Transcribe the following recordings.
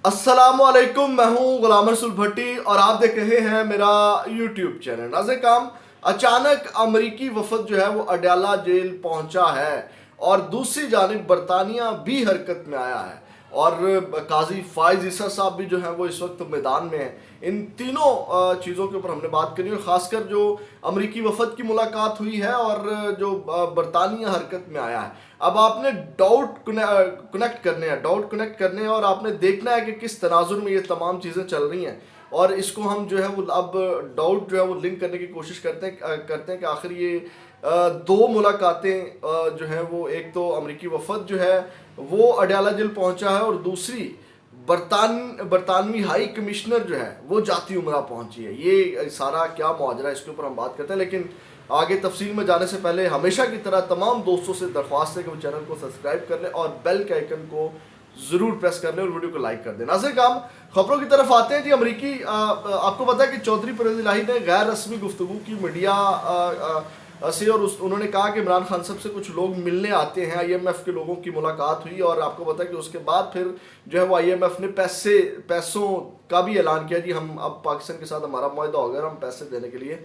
السلام علیکم، میں ہوں غلام رسول بھٹی اور آپ دیکھ رہے ہیں میرا یوٹیوب چینل ناظرین کرام۔ اچانک امریکی وفد جو ہے وہ اڈیالہ جیل پہنچا ہے اور دوسری جانب برطانیہ بھی حرکت میں آیا ہے اور قاضی فائز عیسیٰ صاحب بھی جو ہیں وہ اس وقت میدان میں ہیں۔ ان تینوں چیزوں کے اوپر ہم نے بات کرنی ہے، اور خاص کر جو امریکی وفد کی ملاقات ہوئی ہے اور جو برطانیہ حرکت میں آیا ہے۔ اب آپ نے ڈاؤٹ کنیکٹ کرنے ہیں اور آپ نے دیکھنا ہے کہ کس تناظر میں یہ تمام چیزیں چل رہی ہیں، اور اس کو ہم جو ہے وہ اب ڈاؤٹ جو ہے وہ لنک کرنے کی کوشش کرتے ہیں کہ آخر یہ دو ملاقاتیں جو ہیں وہ، ایک تو امریکی وفد جو ہے وہ اڈیالہ جیل پہنچا ہے اور دوسری برطانوی ہائی کمشنر جو ہے وہ جاتی عمرہ پہنچی ہے۔ یہ سارا کیا ماجرا ہے، اس کے اوپر ہم بات کرتے ہیں، لیکن آگے تفصیل میں جانے سے پہلے ہمیشہ کی طرح تمام دوستوں سے درخواست ہے کہ وہ چینل کو سبسکرائب کر لیں اور بیل کے آئیکن کو ضرور پریس کر لیں اور ویڈیو کو لائک کر دیں۔ ناظرین کرام، خبروں کی طرف آتے ہیں۔ جی امریکی آپ کو پتا ہے کہ چودھری پرویز الہی نے غیر رسمی گفتگو کی میڈیا سے، اور انہوں نے کہا کہ عمران خان صاحب سے کچھ لوگ ملنے آتے ہیں، IMF کے لوگوں کی ملاقات ہوئی، اور آپ کو پتا ہے کہ اس کے بعد پھر جو ہے وہ IMF نے پیسوں کا بھی اعلان کیا، جی ہم اب پاکستان کے ساتھ ہمارا معاہدہ ہو گیا، ہم پیسے دینے کے لیے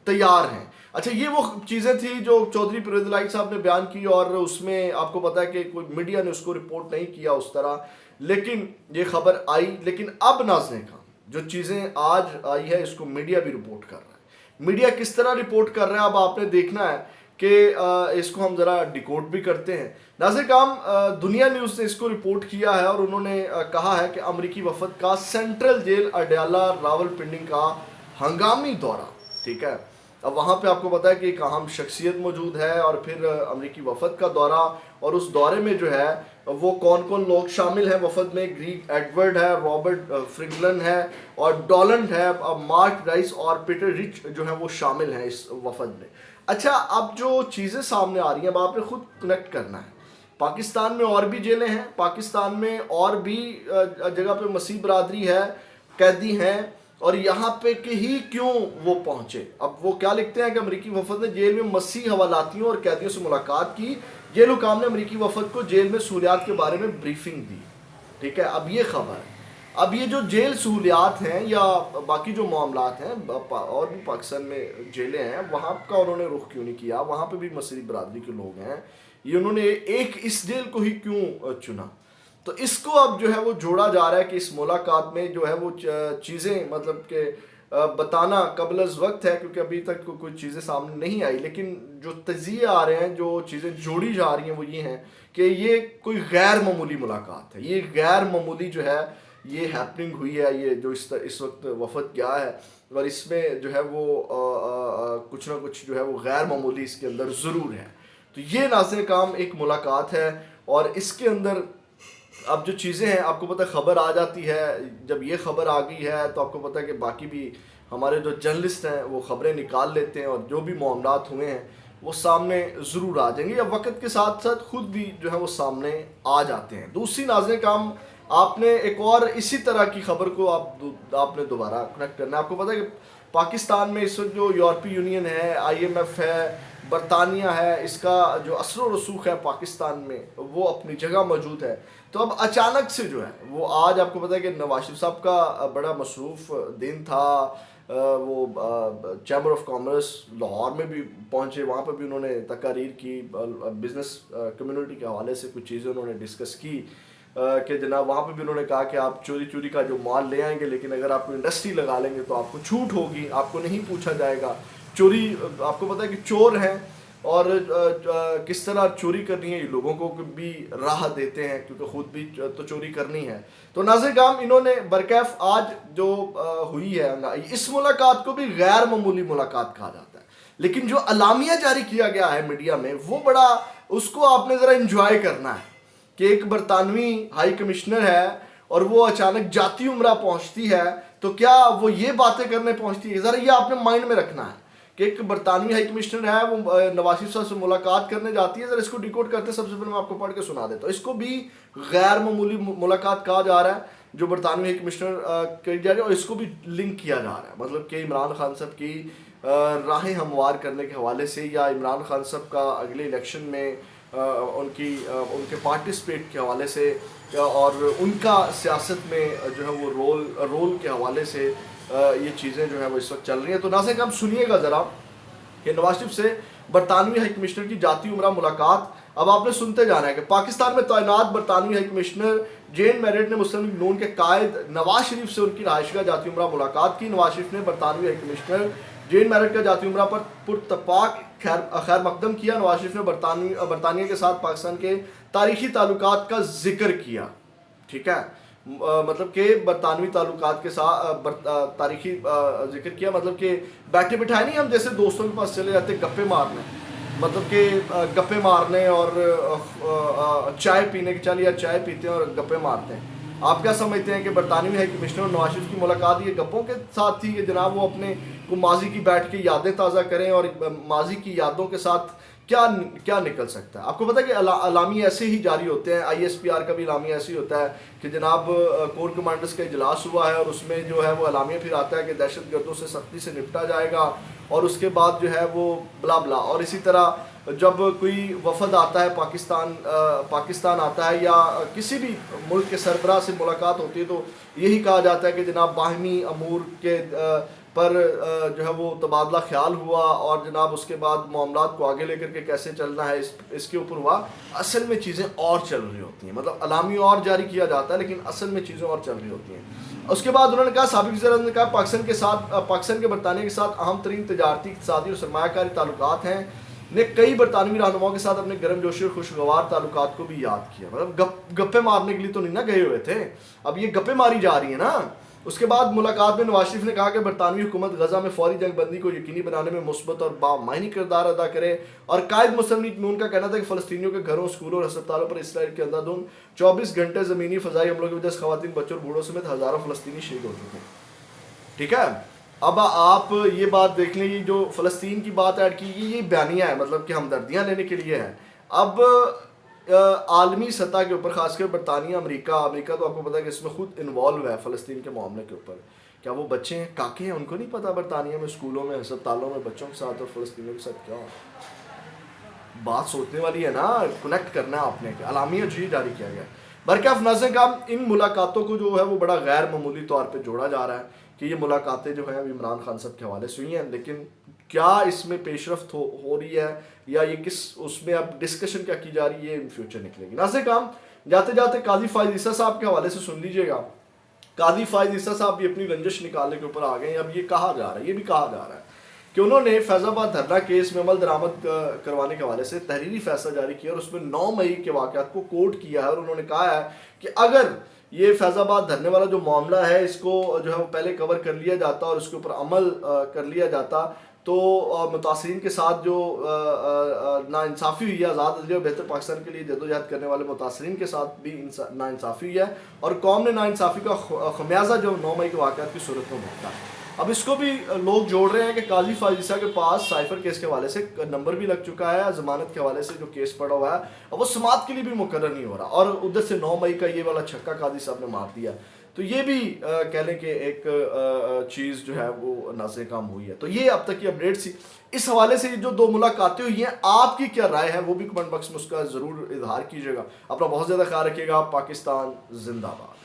تیار ہیں۔ اچھا، یہ وہ چیزیں تھی جو چودھری پرویز الہی صاحب نے بیان کی، اور اس میں آپ کو پتا ہے کہ کوئی میڈیا نے اس کو رپورٹ نہیں کیا اس طرح، لیکن یہ خبر آئی۔ لیکن اب ناظرین کا جو چیزیں آج آئی ہے اس کو میڈیا بھی رپورٹ کر رہا ہے۔ میڈیا کس طرح رپورٹ کر رہا ہے اب آپ نے دیکھنا ہے کہ اس کو ہم ذرا ڈیکوڈ بھی کرتے ہیں۔ ناظرین کرام، دنیا نیوز نے اس کو رپورٹ کیا ہے اور انہوں نے کہا ہے کہ امریکی وفد کا سینٹرل جیل اڈیالہ راولپنڈی کا ہنگامی دورہ، ٹھیک ہے۔ اب وہاں پہ آپ کو پتا ہے کہ ایک اہم شخصیت موجود ہے، اور پھر امریکی وفد کا دورہ، اور اس دورے میں جو ہے وہ کون کون لوگ شامل ہیں وفد میں۔ گریگ ایڈورڈ ہے، رابرٹ فرنگلن ہے، اور ڈولنڈ ہے، مارک رائس اور پیٹر رچ جو ہیں وہ شامل ہیں اس وفد میں۔ اچھا، اب جو چیزیں سامنے آ رہی ہیں اب آپ نے خود کنیکٹ کرنا ہے۔ پاکستان میں اور بھی جیلیں ہیں، پاکستان میں اور بھی جگہ پہ مسیح برادری ہے، قیدی ہیں، اور یہاں پہ کہ ہی کیوں وہ پہنچے۔ اب وہ کیا لکھتے ہیں کہ امریکی وفد نے جیل میں مسیح حوالاتیوں اور قیدیوں سے ملاقات کی۔ جیل حکام نے امریکی وفد کو جیل میں سہولیات کے بارے میں بریفنگ دی، ٹھیک ہے۔ اب یہ خبر ہے، اب یہ جو جیل سہولیات ہیں یا باقی جو معاملات ہیں، اور بھی پاکستان میں جیلیں ہیں، وہاں کا انہوں نے رخ کیوں نہیں کیا؟ وہاں پہ بھی مسیحی برادری کے لوگ ہیں، یہ انہوں نے ایک اس جیل کو ہی کیوں چنا؟ تو اس کو اب جو ہے وہ جوڑا جا رہا ہے کہ اس ملاقات میں جو ہے وہ چیزیں مطلب کہ بتانا قبل از وقت ہے، کیونکہ ابھی تک کوئی چیزیں سامنے نہیں آئی، لیکن جو تجزیے آ رہے ہیں، جو چیزیں جوڑی جا رہی ہیں وہ یہ ہیں کہ یہ کوئی غیر معمولی ملاقات ہے، یہ غیر معمولی جو ہے یہ ہیپننگ ہوئی ہے، یہ جو اس وقت وفد گیا ہے، اور اس میں جو ہے وہ کچھ نہ کچھ جو ہے وہ غیر معمولی اس کے اندر ضرور ہے۔ تو یہ ناظرین کام ایک ملاقات ہے، اور اس کے اندر اب جو چیزیں ہیں آپ کو پتہ خبر آ جاتی ہے، جب یہ خبر آ گئی ہے تو آپ کو پتہ ہے کہ باقی بھی ہمارے جو جرنلسٹ ہیں وہ خبریں نکال لیتے ہیں، اور جو بھی معاملات ہوئے ہیں وہ سامنے ضرور آ جائیں گے، یا وقت کے ساتھ ساتھ خود بھی جو ہے وہ سامنے آ جاتے ہیں۔ دوسری ناظرین کام، آپ نے ایک اور اسی طرح کی خبر کو آپ نے دوبارہ کنیکٹ کرنا ہے۔ آپ کو پتہ ہے کہ پاکستان میں اس وقت جو یورپی یونین ہے، IMF ہے، برطانیہ ہے، اس کا جو اثر و رسوخ ہے پاکستان میں وہ اپنی جگہ موجود ہے۔ تو اب اچانک سے جو ہے وہ آج آپ کو پتہ ہے کہ نواز شریف صاحب کا بڑا مصروف دن تھا، وہ چیمبر آف کامرس لاہور میں بھی پہنچے، وہاں پہ بھی انہوں نے تقاریر کی، بزنس کمیونٹی کے حوالے سے کچھ چیزیں انہوں نے ڈسکس کی، کہ جناب وہاں پہ بھی انہوں نے کہا کہ آپ چوری کا جو مال لے آئیں گے، لیکن اگر آپ کو انڈسٹری لگا لیں گے تو آپ کو چھوٹ ہوگی، آپ کو نہیں پوچھا جائے گا۔ چوری، آپ کو پتہ ہے کہ چور ہیں، اور کس طرح چوری کرنی ہے یہ لوگوں کو بھی راہ دیتے ہیں، کیونکہ خود بھی تو چوری کرنی ہے۔ تو ناظرین کرام، انہوں نے برکیف آج جو ہوئی ہے اس ملاقات کو بھی غیر معمولی ملاقات کہا جاتا ہے، لیکن جو اعلامیہ جاری کیا گیا ہے میڈیا میں وہ بڑا، اس کو آپ نے ذرا انجوائے کرنا ہے کہ ایک برطانوی ہائی کمشنر ہے اور وہ اچانک جاتی عمرہ پہنچتی ہے، تو کیا وہ یہ باتیں کرنے پہنچتی ہے؟ ذرا یہ آپ نے مائنڈ میں رکھنا ہے کہ ایک برطانوی ہائی کمشنر ہے، وہ نواز شریف صاحب سے ملاقات کرنے جاتی ہے۔ ذرا اس کو ڈیکوڈ کرتے ہیں، سب سے پہلے میں آپ کو پڑھ کے سنا دیتا ہوں۔ اس کو بھی غیر معمولی ملاقات کہا جا رہا ہے جو برطانوی ہائی کمشنر کہی جا رہی ہے، اور اس کو بھی لنک کیا جا رہا ہے، مطلب کہ عمران خان صاحب کی راہیں ہموار کرنے کے حوالے سے، یا عمران خان صاحب کا اگلے الیکشن میں ان کے پارٹیسپیٹ کے حوالے سے اور ان کا سیاست میں جو ہے وہ رول کے حوالے سے یہ چیزیں جو ہیں وہ اس وقت چل رہی ہیں. تو ناظرین ہم سنیے گا ذرا کہ نواز شریف سے برطانوی ہائی کمشنر کی جاتی عمرہ ملاقات. اب آپ نے سنتے جانا ہے کہ پاکستان میں تعینات برطانوی ہائی کمشنر جین میرٹ نے مسلم لیگ نون کے قائد نواز شریف سے ان کی رہائش گاہ جاتی عمرہ ملاقات کی. نواز شریف نے برطانوی ہائی کمشنر جین میرٹ کا جاتی عمرہ پر پرتپاک خیر مقدم کیا. نواز شریف نے برطانیہ کے ساتھ پاکستان کے تاریخی تعلقات کا ذکر کیا. ٹھیک ہے, مطلب کہ برطانوی تعلقات کے ساتھ تاریخی ذکر کیا, مطلب کہ بیٹھے بٹھائے نہیں, ہم جیسے دوستوں کے پاس چلے جاتے گپے مارنے, مطلب کہ گپے مارنے اور چائے پینے کے, چل یا چائے پیتے ہیں اور گپے مارتے ہیں. آپ کیا سمجھتے ہیں کہ برطانوی ہائی کمشنر اور نواز شریف کی ملاقات یہ گپوں کے ساتھ تھی کہ جناب وہ اپنے کو ماضی کی بیٹھ کے یادیں تازہ کریں, اور ماضی کی یادوں کے ساتھ کیا نکل سکتا ہے؟ آپ کو پتہ ہے کہ اعلامیے ایسے ہی جاری ہوتے ہیں. آئی ایس پی آر کا بھی اعلامیہ ایسے ہی ہوتا ہے کہ جناب کور کمانڈرز کا اجلاس ہوا ہے اور اس میں جو ہے وہ اعلامیہ پھر آتا ہے کہ دہشت گردوں سے سختی سے نپٹا جائے گا, اور اس کے بعد جو ہے وہ بلا بلا. اور اسی طرح جب کوئی وفد آتا ہے پاکستان آتا ہے یا کسی بھی ملک کے سربراہ سے ملاقات ہوتی ہے تو یہی کہا جاتا ہے کہ جناب باہمی امور کے پر جو ہے وہ تبادلہ خیال ہوا, اور جناب اس کے بعد معاملات کو آگے لے کر کے کیسے چلنا ہے اس کے اوپر ہوا. اصل میں چیزیں اور چل رہی ہوتی ہیں, مطلب اعلامیہ اور جاری کیا جاتا ہے لیکن اصل میں چیزیں اور چل رہی ہوتی ہیں. اس کے بعد انہوں نے کہا, سابق وزیر اعظم نے کہا پاکستان کے برطانیہ کے ساتھ اہم ترین تجارتی, اقتصادی اور سرمایہ کاری تعلقات ہیں. نے کئی برطانوی رہنماؤں کے ساتھ اپنے گرم جوشی اور خوشگوار تعلقات کو بھی یاد کیا. مطلب گپے مارنے کے لیے تو نہیں نا گئے ہوئے تھے, اب یہ گپے ماری جا رہی ہیں نا. اس کے بعد ملاقات میں نواز شریف نے کہا کہ برطانوی حکومت غزہ میں فوری جنگ بندی کو یقینی بنانے میں مثبت اور بامعنی کردار ادا کرے, اور قائد مسلم لیگ نون کا کہنا تھا کہ فلسطینیوں کے گھروں, اسکولوں اور ہسپتالوں پر اسرائیل کے اندھادھند 24 گھنٹے زمینی فضائی حملوں کی وجہ سے خواتین, بچوں اور بوڑھوں سمیت ہزاروں فلسطینی شہید ہو چکے ہیں. ٹھیک ہے, اب آپ یہ بات دیکھ لیں, یہ جو فلسطین کی بات ایڈ کی یہ بیانیہ ہے, مطلب کہ ہمدردیاں لینے کے لیے ہے. اب عالمی سطح کے اوپر خاص کر برطانیہ, امریکہ تو آپ کو پتا ہے کہ اس میں خود انوالو ہے فلسطین کے معاملے کے اوپر. کیا وہ بچے ہیں, کاکے ہیں, ان کو نہیں پتا برطانیہ میں اسکولوں میں, ہسپتالوں میں بچوں کے ساتھ اور فلسطینیوں کے ساتھ کیا ہو؟ بات سوچنے والی ہے نا, کنیکٹ کرنا ہے آپ نے کہ اعلامیہ جی جاری کیا گیا. برکاف ناظرین کا ان ملاقاتوں کو جو ہے وہ بڑا غیر معمولی طور پہ جوڑا جا رہا ہے کہ یہ ملاقاتیں جو ہیں عمران خان صاحب کے حوالے سے ہوئی ہیں, لیکن کیا اس میں پیش رفت ہو رہی ہے یا یہ کس اس میں اب ڈسکشن کیا کی جا رہی ہے, ان فیوچر نکلے گی. ناظرین کام جاتے جاتے قاضی فائز عیسیٰ صاحب کے حوالے سے سن لیجئے گا. قاضی فائز عیسیٰ صاحب بھی اپنی رنجش نکالنے کے اوپر آ گئے ہیں. اب یہ کہا جا رہا ہے, یہ بھی کہا جا رہا ہے کہ انہوں نے فیض آباد دھرنا کیس میں عمل درآمد کروانے کے حوالے سے تحریری فیصلہ جاری کیا اور اس میں 9 مئی کے واقعات کو کوٹ کیا ہے, اور انہوں نے کہا ہے کہ اگر یہ فیض آباد دھرنے والا جو معاملہ ہے اس کو جو ہے وہ پہلے کور کر لیا جاتا اور اس کے اوپر عمل کر لیا جاتا تو متاثرین کے ساتھ جو ناانصافی ہوئی ہے, آزاد عدلیہ اور بہتر پاکستان کے لیے جدوجہد کرنے والے متاثرین کے ساتھ بھی ناانصافی ہوئی ہے, اور قوم نے ناانصافی کا خمیازہ جو 9 مئی کے واقعات کی صورت میں بھگتا ہے. اب اس کو بھی لوگ جوڑ رہے ہیں کہ قاضی فائز عیسیٰ کے پاس سائفر کیس کے حوالے سے نمبر بھی لگ چکا ہے, ضمانت کے حوالے سے جو کیس پڑا ہوا ہے اب وہ سماعت کے لیے بھی مقرر نہیں ہو رہا, اور ادھر سے 9 مئی کا یہ والا چھکا قاضی صاحب نے مار دیا. تو یہ بھی کہہ لیں کہ ایک چیز جو ہے وہ نازل کام ہوئی ہے. تو یہ اب تک کی اپڈیٹ تھی اس حوالے سے. جو 2 ملاقاتیں ہوئی ہیں, آپ کی کیا رائے ہے وہ بھی کمنٹ باکس میں اس کا ضرور اظہار کیجیے گا. اپنا بہت زیادہ خیال رکھیے گا. پاکستان زندہ باد.